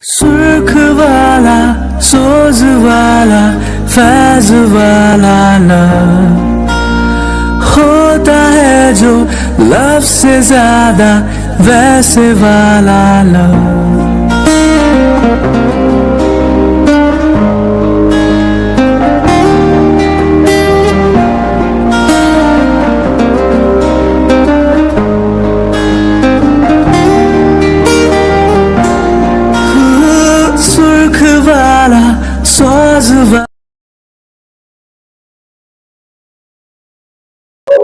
सुर्ख वाला सोज वाला फैज वाला लव होता है जो लव से ज्यादा वैसे वाला लव। सुर्ख वाला सोज वाला।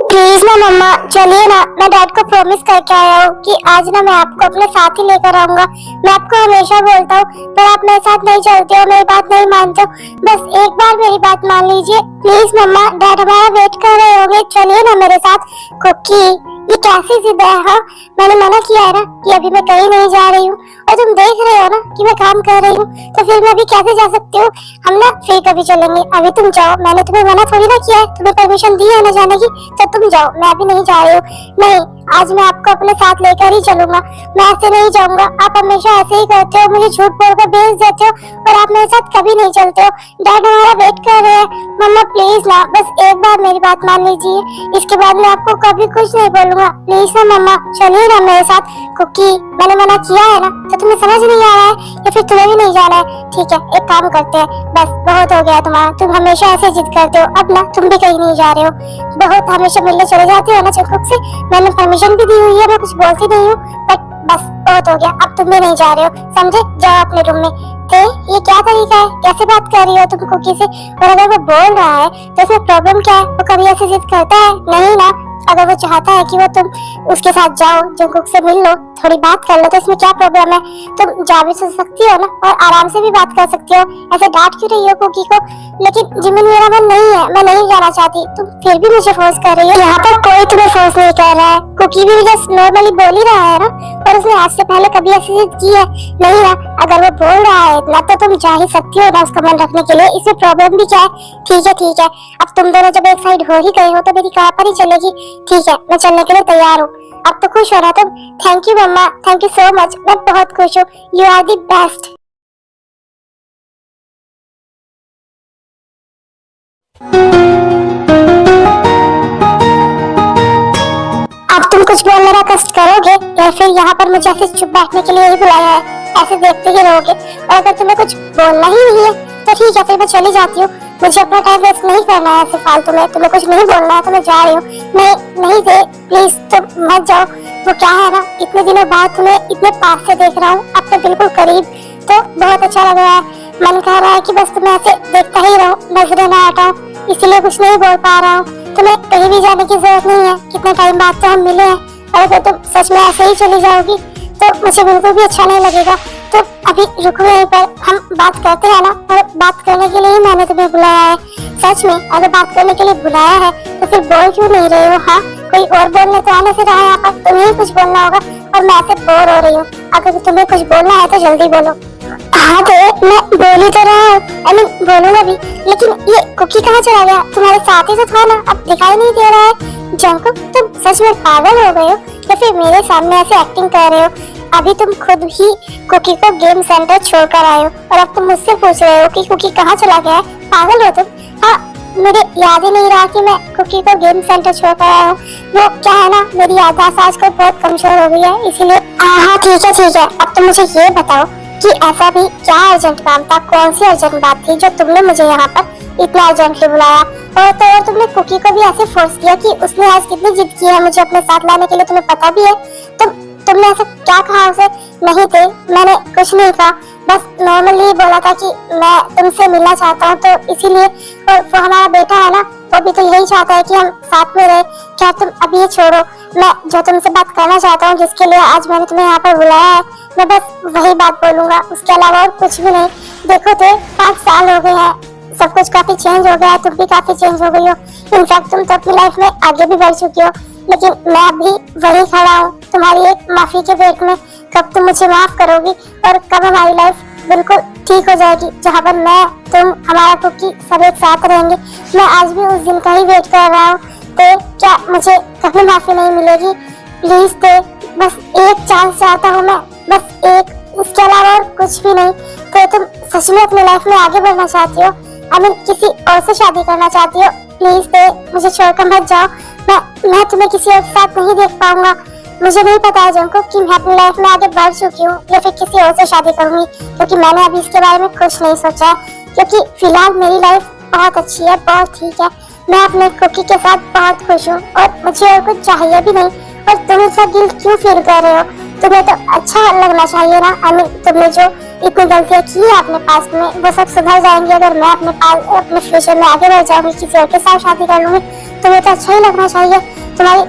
प्लीज ना मम्मा चलिए ना, मैं डैड को प्रॉमिस करके आया हूँ कि आज ना मैं आपको अपने साथ ही लेकर आऊंगा। मैं आपको हमेशा बोलता हूँ पर आप मेरे साथ नहीं चलते हो, मेरी बात नहीं मानते हो। बस एक बार मेरी बात मान लीजिए प्लीज मम्मा, डैड हमारा वेट कर रहे होंगे, चलिए ना मेरे साथ। कुकी ये कैसी जिद है? हाँ मैंने मना किया है ना कि अभी मैं कहीं नहीं जा रही हूँ, और तुम देख रहे हो ना कि मैं काम कर रही हूँ, तो फिर मैं अभी कैसे जा सकती हूँ? हम ना फिर कभी चलेंगे, अभी तुम जाओ। मैंने तुम्हें मना थोड़ी ना किया है, तुम्हें परमिशन दी है ना जाने की, तो तुम जाओ, मैं अभी नहीं जा रही हूँ। नहीं, आज मैं आपको अपने साथ लेकर ही चलूंगा, मैं ऐसे नहीं जाऊंगा। आप हमेशा ऐसे ही करते हो, मुझे झूठ बोलकर भेज देते हो और आप मेरे साथ कभी नहीं चलते हो। डैड हमारा वेट कर रहे हैं। मम्मा प्लीज ना, बस एक बार मेरी बात मान लीजिए, इसके बाद मैं आपको कभी कुछ नहीं बोलूंगा। प्लीज ना मम्मा चलिए ना मेरे साथ। कुकी मैंने मना किया है ना, तो तुम्हें समझ नहीं आ रहा है या फिर तुम्हें भी नहीं जाना है? ठीक है एक काम करते हैं, बस बहुत हो गया तुम्हारा, तुम हमेशा ऐसे जिद करते हो। अब ना तुम भी कहीं नहीं जा रहे हो, बहुत हमेशा मिलने चले जाते हो ना जंगकुक से। मैंने परमिशन भी दी हुई है, मैं कुछ बोलती नहीं हूँ, बट बस बहुत हो गया, अब तुम भी नहीं जा रहे हो, समझे? जाओ अपने रूम में। ये क्या तरीका है, कैसे बात कर रही हो तुम कुकी से? और अगर वो बोल रहा है तो इसमें प्रॉब्लम क्या है? वो कभी ऐसे जिद करता है? नहीं ना। अगर वो चाहता है कि वो तुम उसके साथ जाओ, जंगकुक से मिल लो, थोड़ी बात कर लो, तो इसमें क्या प्रॉब्लम है? तुम जा भी सकती हो ना, और आराम से भी बात कर सकती हो। ऐसे डांट क्यों रही हो कुकी को? लेकिन जिमिन मेरा मन नहीं है, मैं नहीं जाना चाहती, तुम फिर भी मुझे फोर्स कर रही हो। यहाँ पर कोई तुम्हें फोर्स नहीं कर रहा है, कुकी भी जस्ट नॉर्मली बोल ही रहा है ना, और उसने आज से पहले कभी ऐसी जिद की है नहीं ना। अगर वो बोल रहा है इतना तो तुम जा ही सकती हो ना उसका मन रखने के लिए, इसमें प्रॉब्लम भी क्या है? ठीक है, अब तुम दोनों जब एक साइड हो ही गए हो तो मेरी कहाँ पर ही चलेगी। ठीक है मैं चलने के लिए तैयार हूँ, अब तो खुश हो रहा तुम? थैंक यू मम्मा, थैंक यू सो मच, मैं बहुत खुश हूँ, यू आर दी बेस्ट। अब तुम कुछ बोलने का कष्ट करोगे या फिर यहाँ पर मुझे ऐसे चुप बैठने के लिए ही बुलाया है? ऐसे देखते ही रहोगे? और अगर तुम्हें कुछ बोलना ही नहीं है तो ठीक है, फिर मैं चली जाती हूँ, मुझे अपना टाइम वेस्ट नहीं करना है ऐसे फालतू में। तुम्हें कुछ नहीं बोलना है तो मैं जा रही हूँ। नहीं दे प्लीज, तुम मत जाओ। वो क्या है ना, इतने दिनों बाद तुम्हें इतने पास से देख रहा हूँ, अब तो बिल्कुल करीब, तो बहुत अच्छा लग रहा है। मन कर रहा है कि बस तुम्हें ऐसे देखता ही रहो, नजरें ना हटाऊं, इसीलिए कुछ नहीं बोल पा रहा हूँ। तुम्हें कहीं भी जाने की जरूरत नहीं है, कितने टाइम बाद तो हम मिले हैं, और अगर तुम सच में ऐसे ही चली जाओगी तो मुझे बिल्कुल भी अच्छा नहीं लगेगा। तो अभी रुको यहीं पर, हम बात करते हैं ना, और बात करने के लिए ही मैंने तुम्हें बुलाया है। सच में अगर बात करने के लिए बुलाया है तो फिर बोल क्यों नहीं रहे हो? हाँ कोई और बोलने तो आने से रहा है यहाँ पर, तुम्हें ही कुछ बोलना होगा, और मैं ऐसे बोर हो रही हूँ। अगर तुम्हें कुछ बोलना है तो जल्दी बोलो। हाँ तो मैं बोल ही तो रहा हूँ, आई मीन बोलूंगा भी, लेकिन ये कुकी कहाँ चला गया? तुम्हारे साथ ही तो था ना, अब दिखाई नहीं दे रहा है। जंगकुक तुम सच में पागल हो गए हो या फिर मेरे सामने ऐसे एक्टिंग कर रहे हो? अभी तुम खुद ही कुकी को गेम सेंटर छोड़कर आए हो और अब तुम मुझसे पूछ रहे हो कि कुकी कहाँ चला गया है? पागल हो तुम? हाँ मुझे याद ही नहीं रहा कि मैं कुकी को गेम सेंटर छोड़कर आया हूँ। वो क्या है ना, मेरी याददाश्त आजकल बहुत कमजोर हो गई है, इसीलिए। हाँ ठीक है, अब तुम मुझे ये बताओ कि ऐसा भी क्या अर्जेंट काम था, कौन सी अर्जेंट बात थी जो तुमने मुझे यहाँ पर इतना अर्जेंटली बुलाया? और तुमने कुकी को भी ऐसे फोर्स किया कि उसने आज कितनी जिद की है मुझे अपने साथ लाने के लिए, तुम्हें पता भी है? तुमने ऐसा क्या कहा उसे? नहीं थे, मैंने कुछ नहीं कहा, बस नॉर्मली बोला था कि मैं तुमसे मिलना चाहता हूँ, तो इसीलिए। और वो हमारा बेटा है ना, वो भी तो यही चाहता है कि हम साथ में रहे। क्या तुम अभी ये छोड़ो, मैं जो तुमसे बात करना चाहता हूँ, जिसके लिए आज मैंने तुम्हें यहाँ पर बुलाया है, मैं बस वही बात बोलूंगा, उसके अलावा और कुछ भी नहीं। देखो तो 5 साल हो गए हैं, सब कुछ काफी चेंज हो गया है, तुम भी काफी चेंज हो गई हो। इनफैक्ट तुम तो अपनी लाइफ में आगे भी बढ़ चुकी हो, लेकिन मैं अभी वही खड़ा हूँ तुम्हारी एक माफी के वेट में। कब तुम मुझे माफ करोगी और कब हमारी लाइफ बिल्कुल ठीक हो जाएगी, जहाँ पर मैं, तुम, हमारा कुकी सब एक साथ रहेंगे? मैं आज भी उस दिन का ही वेट कर रहा हूँ। तो क्या मुझे कभी माफी नहीं मिलेगी? प्लीज तो बस एक चांस चाहता हूँ मैं, बस एक इसके अलावा और कुछ भी नहीं। तो तुम सच में अपनी लाइफ में आगे बढ़ना चाहती हो? आई मीन किसी और से शादी करना चाहती हो? प्लीज दे, मुझे छोड़कर मत जाओ। मैं तुम्हें किसी और के साथ नहीं देख पाऊंगा। मुझे नहीं पता है जंकुक कि मैं अपनी लाइफ में आगे बढ़ चुकी हूँ या फिर किसी और से शादी करूंगी, क्योंकि मैंने अभी इसके बारे में कुछ नहीं सोचा है। क्योंकि फिलहाल मेरी लाइफ बहुत अच्छी है, बहुत ठीक है। मैं अपने कुकी के साथ बहुत खुश हूँ और मुझे और कुछ चाहिए भी नहीं। और तुम इतना गिल्ट क्यों फील कर रहे हो? तुम्हें तो अच्छा लगना चाहिए ना। आई मीन तुमने जो इतनी गलतियाँ की है अपने पास में, वो सब सुधर जाएंगी अगर मैं अपने फ्यूचर में आगे बढ़ जाऊंगी, किसी और के साथ शादी कर लूंगी। तुम्हें तो अच्छा ही लगना चाहिए। तुम्हारी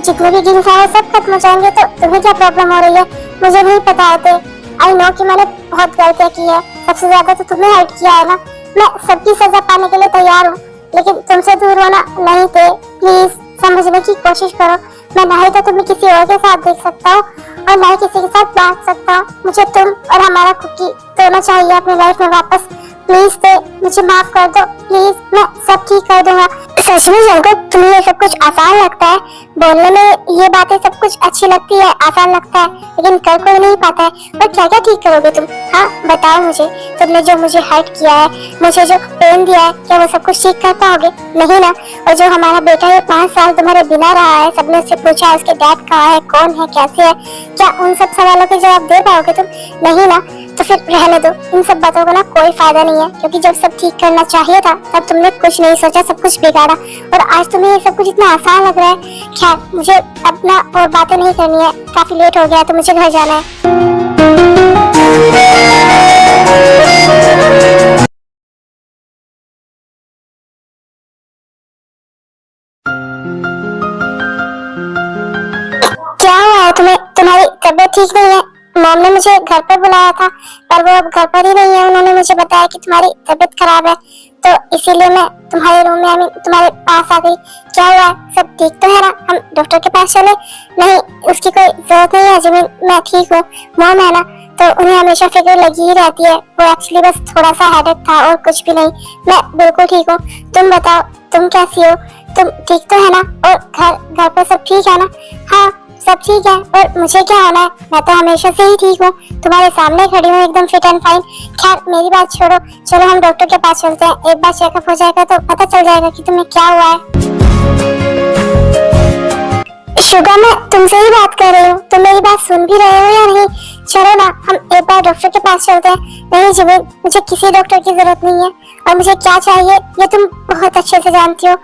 जितने भी गिल्ट है वो सब खत्म हो जाएंगे। तो तुम्हें क्या प्रॉब्लम हो रही है? मुझे नहीं पता है। आई नो कि मैंने बहुत गलतियाँ की है, सबसे ज्यादा तो तुम्हें हर्ट किया है ना। मैं सबकी सजा पाने के लिए तैयार हूँ, लेकिन तुमसे दूर होना नहीं थे। प्लीज समझने की कोशिश करो। मैं ना ही तो तुम्हें किसी और के साथ देख सकता हूँ और ना ही किसी के साथ बांट सकता हूँ। मुझे तुम और हमारा कुकी दोनों चाहिए अपनी लाइफ में वापस। प्लीज दे, मुझे माफ कर दो प्लीज, मैं सब ठीक कर दूंगा। सच में जंकुक, तुम्हें ये सब कुछ आसान लगता है? बोलने में ये बातें सब कुछ अच्छी लगती है, आसान लगता है, लेकिन कर कोई नहीं पाता है। और क्या क्या ठीक करोगे तुम? हाँ बताओ मुझे। तुमने जो मुझे हर्ट किया है, मुझे जो पेन दिया है, क्या वो सब कुछ ठीक कर पाओगे? नहीं ना। और जो हमारा बेटा ये 5 साल तुम्हारे बिना रहा है, सबने उससे पूछा है उसके डैड कहाँ है, कौन है, कैसे है, क्या उन सब सवालों के जवाब दे पाओगे तुम? नहीं ना। तो फिर रहने दो, इन सब बातों का ना कोई फायदा नहीं है, क्योंकि जब सब ठीक करना चाहिए था तब तुमने कुछ नहीं सोचा, सब कुछ बिगाड़ा। और आज तुम्हें ये सब कुछ इतना आसान लग रहा है। खैर, मुझे अपना और बातें नहीं करनी है, काफी लेट हो गया तो मुझे घर जाना है। क्या हुआ है तुम्हें? तुम्हारी तबीयत ठीक नहीं है? मॉम ने मुझे घर पर बुलाया था, पर वो अब घर पर ही नहीं है। उन्होंने मुझे बताया कि तुम्हारी तबीयत खराब है, तो इसीलिए मैं तुम्हारे रूम में आई मीन तुम्हारे पास आ गई। क्या हुआ है? सब ठीक तो है ना? हम डॉक्टर के पास चले? नहीं, उसकी कोई जरूरत नहीं है जिमिन, मैं ठीक हूँ। मॉम है ना, तो उन्हें हमेशा फिक्र लगी ही रहती है। वो एक्चुअली बस थोड़ा सा हेडेक था और कुछ भी नहीं। मैं बिल्कुल ठीक हूँ। तुम बताओ, तुम कैसी हो? तुम ठीक तो है ना? और घर पर सब ठीक है ना? हाँ सब ठीक है। और मुझे क्या होना है? मैं तो हमेशा से ही ठीक हूँ, तुम्हारे सामने खड़ी हूँ एकदम फिट एंड फाइन। खैर मेरी बात छोड़ो, चलो हम डॉक्टर के पास चलते हैं। एक बार चेकअप हो जाएगा तो पता चल जाएगा कि तुम्हें क्या हुआ है। शुगा, मैं तुमसे ही बात कर रही हूँ, तुम मेरी बात सुन भी रहे हो या नहीं? चलो ना, हम एक बार डॉक्टर के पास चलते हैं। नहीं जिमिन, मुझे किसी डॉक्टर की जरूरत नहीं है, और मुझे क्या चाहिए ये तुम बहुत अच्छे से जानती हो।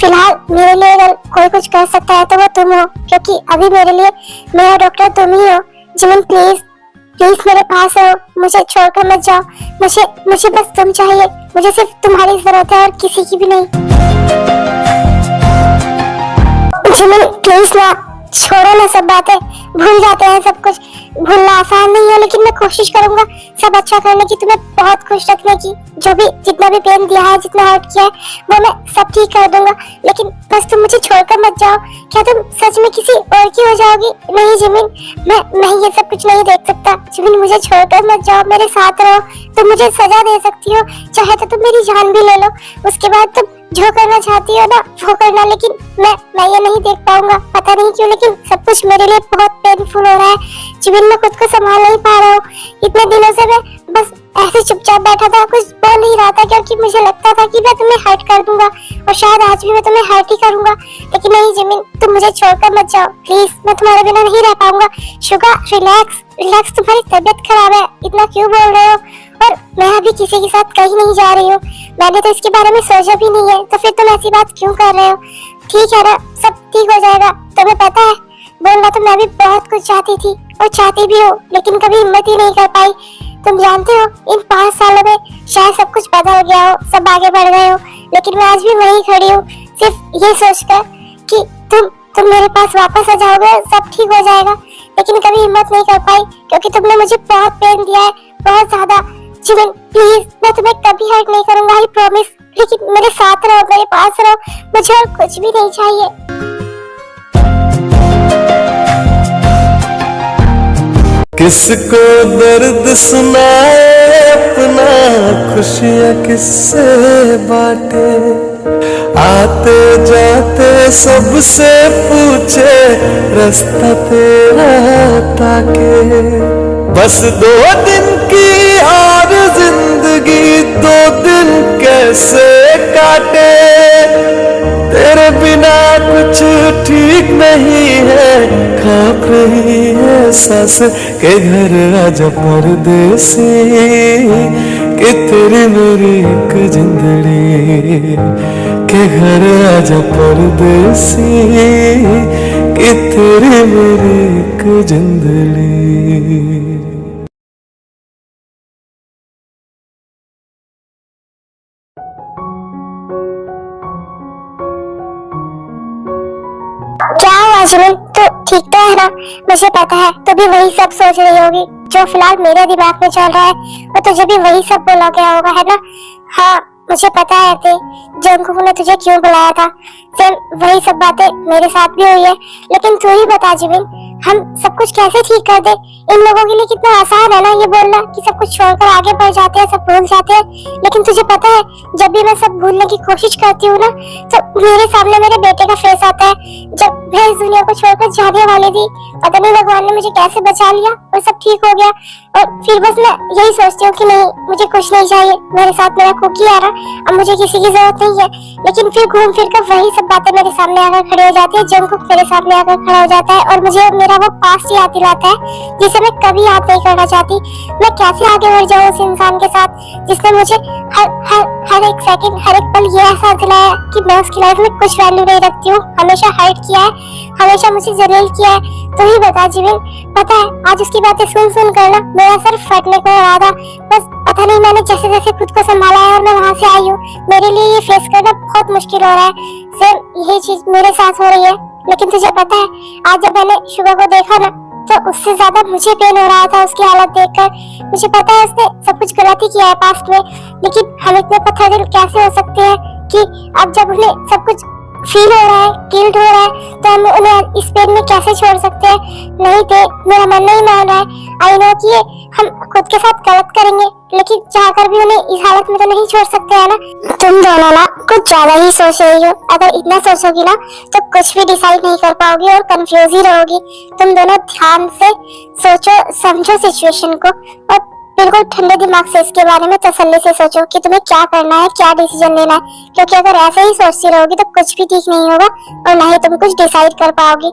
फिलहाल मेरे लिए अगर कोई कुछ कर सकता है तो वो तुम हो, क्योंकि अभी मेरे लिए मेरा डॉक्टर तुम ही हो। जिमिन प्लीज प्लीज मेरे पास रहो, मुझे छोड़कर मत जाओ। मुझे बस तुम चाहिए, मुझे सिर्फ तुम्हारी जरूरत है और किसी की भी नहीं। जिमिन प्लीज ना, छोड़ो ना सब बातें, भूल जाते हैं सब कुछ। भूलना आसान नहीं है, लेकिन मैं कोशिश करूंगा सब अच्छा करने की, तुम्हें बहुत खुश रखने की। जो भी जितना भी पेन दिया है, जितना हर्ट किया है, वो मैं सब ठीक कर दूंगा। लेकिन बस तुम मुझे छोड़कर मत जाओ। क्या तुम सच में किसी और की हो जाओगी? नहीं जिमिन, मैं ये सब कुछ नहीं देख सकता। जिमिन मुझे छोड़कर मत जाओ, मेरे साथ रहो। तुम मुझे सजा दे सकती हो, चाहे तो तुम मेरी जान भी ले लो। उसके बाद तुम जो करना चाहती हो ना वो करना, लेकिन मैं ये नहीं देख पाऊंगा। पता नहीं क्यों, लेकिन सब कुछ मेरे लिए बहुत पेनफुल हो रहा है। जिमिन मैं खुद को संभाल नहीं पा रहा हूँ। इतने दिनों से मैं बस ऐसे चुपचाप बैठा था, कुछ बोल नहीं रहा था, क्योंकि मुझे लगता था कि मैं तुम्हें हर्ट कर दूंगा, और शायद आज भी मैं तुम्हें हर्ट ही करूंगा। लेकिन नहीं जिमिन, तुम मुझे छोड़कर मत जाओ प्लीज, मैं तुम्हारे बिना नहीं रह पाऊंगा। शुगा रिलैक्स रिलैक्स, तुम्हारी तबीयत खराब है, इतना क्यों बोल रहे हो? और मैं अभी किसी के साथ कहीं नहीं जा रही हूँ, मैंने तो इसके बारे में सोचा भी नहीं है, तो फिर तुम ऐसी बात क्यों कर रहे हो? ठीक है ना, सब ठीक हो जाएगा। तुम्हें पता है, बोलना तो मैं भी बहुत कुछ चाहती थी और चाहती भी हूँ, लेकिन कभी हिम्मत ही नहीं कर पाई। तुम जानते हो, इन 5 सालों में शायद सब कुछ बदल गया हो, सब आगे बढ़ गए हो, लेकिन मैं आज भी वहीं खड़ी हूँ, सिर्फ ये सोचकर कि तुम मेरे पास वापस आ जाओगे, सब ठीक हो जाएगा। लेकिन कभी हिम्मत नहीं कर पाई, क्योंकि तुमने मुझे बहुत पेन दिया है, बहुत ज्यादा। जिमिन प्लीज, मैं तुम्हें कभी हर्ट नहीं करूंगा, आई प्रॉमिस। लेकिन मेरे साथ रहो, मेरे पास रहो, मुझे और कुछ भी नहीं चाहिए। किसको दर्द सुनाए अपना, खुशियाँ किससे बांटे, आते जाते सबसे पूछे रास्ता तेरा ताके। बस 2 दिन की और जिंदगी 2 दिन कैसे काटे, तेरे बिना कुछ ठीक नहीं है, कांप रही है सांस के घर आजा परदेसी, कि तेरी मेरी एक जिंदड़ी के घर आजा परदेसी, कि तेरी मेरी एक जिंदड़ी। क्या हुआ जुनून, तो ठीक तो है ना? मुझे पता है तू भी वही सब सोच रही होगी जो फिलहाल मेरे दिमाग में चल रहा है, और तुझे भी वही सब बोला गया होगा, है ना? हाँ, मुझे पता है ते जंगकुक ने तुझे क्यों बुलाया था। सेम वही सब बातें मेरे साथ भी हुई है। लेकिन तू ही बता जिमिन, हम सब कुछ कैसे ठीक कर दे? इन लोगों के लिए कितना आसान है ना ये बोलना कि सब कुछ छोड़कर आगे बढ़ जाते हैं, सब भूल जाते हैं। लेकिन तुझे पता है जब भी मैं सब भूलने की कोशिश करती हूँ ना, तो मेरे सामने मेरे बेटे का फेस आता है। जब मैं इस दुनिया को छोड़कर जाने वाली थी, पता नहीं भगवान ने मुझे कैसे बचा लिया और सब ठीक हो गया। और फिर बस मैं यही सोचती हूँ कि नहीं, मुझे कुछ नहीं चाहिए, मेरे साथ मेरा कुकी आ रहा, अब मुझे किसी की जरूरत नहीं है। लेकिन फिर घूम फिर कर वही सब बातें मेरे सामने आकर खड़ी हो जाती है। जंगकुक मेरे सामने आकर खड़ा हो जाता है और मुझे मेरा वो पास्ट याद दिलाता है जिसे मैं कभी याद नहीं करना चाहती। मैं कैसे आगे बढ़ जाऊँ उस इंसान के साथ जिसने मुझे हर एक सेकंड, हर एक पल ये एहसास दिलाया कि मैं उसकी लाइफ में कुछ वैल्यू नहीं रखती हूँ, हमेशा हर्ट किया है, हमेशा मुझे जलील किया है। तो ही बता जिमिन, पता है आज उसकी बातें सुन सुन कर ना मेरा सर फटने को आ रहा था। बस पता नहीं मैंने जैसे जैसे खुद को संभाला है और मैं वहां से आई हूँ, मेरे लिए ये फेस करना बहुत मुश्किल हो रहा है। सिर्फ यही चीज मेरे साथ हो रही है। लेकिन तुझे पता है आज जब मैंने शुभा को देखा ना, तो उससे ज्यादा मुझे पेन हो रहा था उसकी हालत देखकर। मुझे पता है उसने सब कुछ गलती किया है पास्ट में, लेकिन हम इतने पत्थर दिल कैसे हो सकते हैं कि अब जब उन्हें सब कुछ फील हो रहा है, गिल्ट हो रहा है, तो हम उन्हें इस पेन में कैसे छोड़ सकते हैं? नहीं थे, मेरा मन नहीं मान रहा है। आई नो कि ये हम खुद के साथ गलत करेंगे, लेकिन चाहकर भी उन्हें इस हालत में तो नहीं छोड़ सकते है ना। तुम दोनों ना कुछ ज्यादा ही सोच रही हो। अगर इतना सोचोगी ना तो कुछ भी डिसाइड नहीं कर पाओगी और कंफ्यूज ही रहोगी। तुम दोनों ध्यान से सोचो, समझो सिचुएशन को और बिल्कुल ठंडे दिमाग से इसके बारे में तसल्ली से सोचो कि तुम्हें क्या करना है, क्या डिसीजन लेना है। क्योंकि अगर ऐसे ही सोचती रहोगी तो कुछ भी ठीक नहीं होगा और ना ही तुम कुछ डिसाइड कर पाओगी।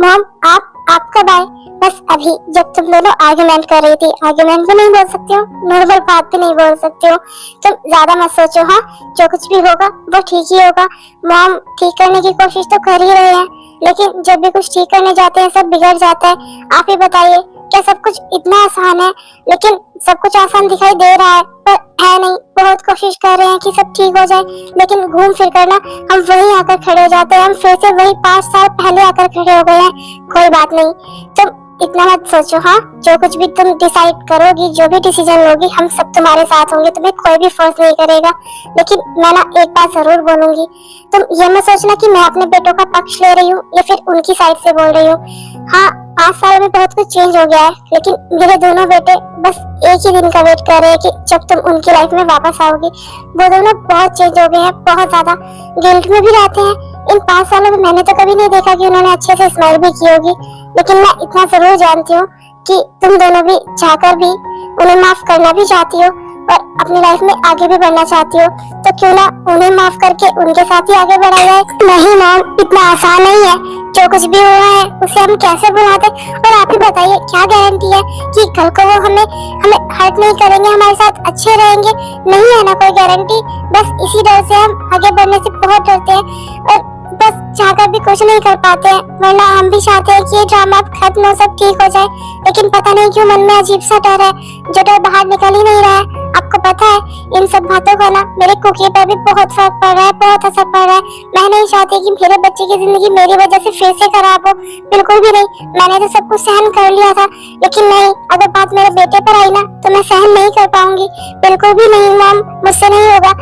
मॉम, आप कब आए? बस अभी, जब तुम दोनों आर्गुमेंट कर रही थी। आर्गुमेंट भी नहीं बोल सकते हो, नॉर्मल बात भी नहीं बोल सकते हो। तुम ज्यादा मत सोचो। हाँ, जो कुछ भी होगा वो ठीक ही होगा। मॉम ठीक करने की कोशिश तो कर ही रहे हैं, लेकिन जब भी कुछ ठीक करने जाते हैं सब बिगड़ जाता है। आप ही बताइए, क्या सब कुछ इतना आसान है? लेकिन सब कुछ आसान दिखाई दे रहा है पर है नहीं। बहुत कोशिश कर रहे हैं कि सब ठीक हो जाए, लेकिन घूम फिर कर ना हम वहीं आकर खड़े हो जाते हैं। हम फिर से वही 5 साल पहले आकर खड़े हो गए हैं। कोई बात नहीं, तुम इतना मत सोचो। हाँ, जो कुछ भी तुम डिसाइड करोगी, जो भी डिसीजन लोगी, हम सब तुम्हारे साथ होंगे, तुम्हें कोई भी फोर्स नहीं करेगा। लेकिन मैं ना एक बात जरूर बोलूंगी, तुम ये मत सोचना कि मैं अपने बेटों का पक्ष ले रही हूँ या फिर उनकी साइड से बोल रही हूँ। हाँ, 5 साल में बहुत कुछ चेंज हो गया है, लेकिन मेरे दोनों बेटे बस एक ही दिन का वेट कर रहे हैं कि जब तुम उनकी लाइफ में वापस आओगी। वो दोनों बहुत चेंज हो गए हैं, बहुत ज्यादा गिल्ट में भी रहते हैं। इन 5 सालों में मैंने तो कभी नहीं देखा कि उन्होंने अच्छे से स्माइल भी की होगी, लेकिन मैं इतना जरूर जानती हूँ कि तुम दोनों भी चाहकर भी उन्हें माफ करना भी चाहती हो और अपनी लाइफ में आगे भी बढ़ना चाहती हो। तो क्यों ना उन्हें माफ करके उनके साथ ही आगे बढ़ा जाए। नहीं मैम, इतना आसान नहीं है। जो कुछ भी हुआ है उसे हम कैसे भुलाते? और आप ही बताइए, क्या गारंटी है कि कल को वो हमें हर्ट नहीं करेंगे, हमारे साथ अच्छे रहेंगे? नहीं है ना कोई गारंटी। बस इसी डर से हम आगे बढ़ने से बहुत डरते हैं और बस चाहकर भी कुछ नहीं कर पाते हैं। वरना हम भी चाहते हैं कि ये ड्रामा खत्म हो, सब ठीक हो जाए, लेकिन पता नहीं क्यों मन में अजीब सा डर है, जो डर बाहर निकल ही नहीं रहा है। आपको पता है, इन सब बातों का ना मेरे कुकी पर भी बहुत फर्क पड़ रहा है, बहुत असर पड़ रहा है। मैं नहीं चाहती कि मेरे बच्चे की जिंदगी मेरी वजह से फिर से खराब हो, बिल्कुल भी नहीं। मैंने तो सब कुछ सहन कर लिया था, लेकिन नहीं, अगर बात मेरे बेटे पर आई ना तो मैं सहन नहीं कर पाऊंगी, बिल्कुल भी नहीं। मॉम, मुझसे नहीं होगा।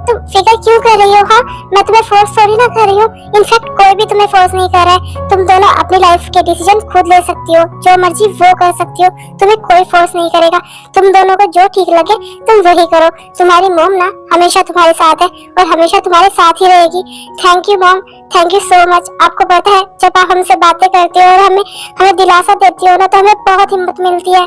तुम फिक्र क्यों कर रही हो? हाँ, मैं तुम्हें फोर्स थोड़ी ना कर रही हूँ। इनफैक्ट कोई भी तुम्हें फोर्स नहीं कर रहा है। तुम दोनों अपनी लाइफ के डिसीजन खुद ले सकती हो, जो मर्जी वो कर सकती हो, तुम्हें कोई फोर्स नहीं करेगा। तुम दोनों को जो ठीक लगे तुम वही करो। तुम्हारी मॉम ना हमेशा तुम्हारे साथ है और हमेशा तुम्हारे साथ ही रहेगी। Thank you mom, thank you so much. आपको पता है, जब आप हमसे बातें करते हो और हमें दिलासा देती हो ना, तो हमें बहुत हिम्मत मिलती है।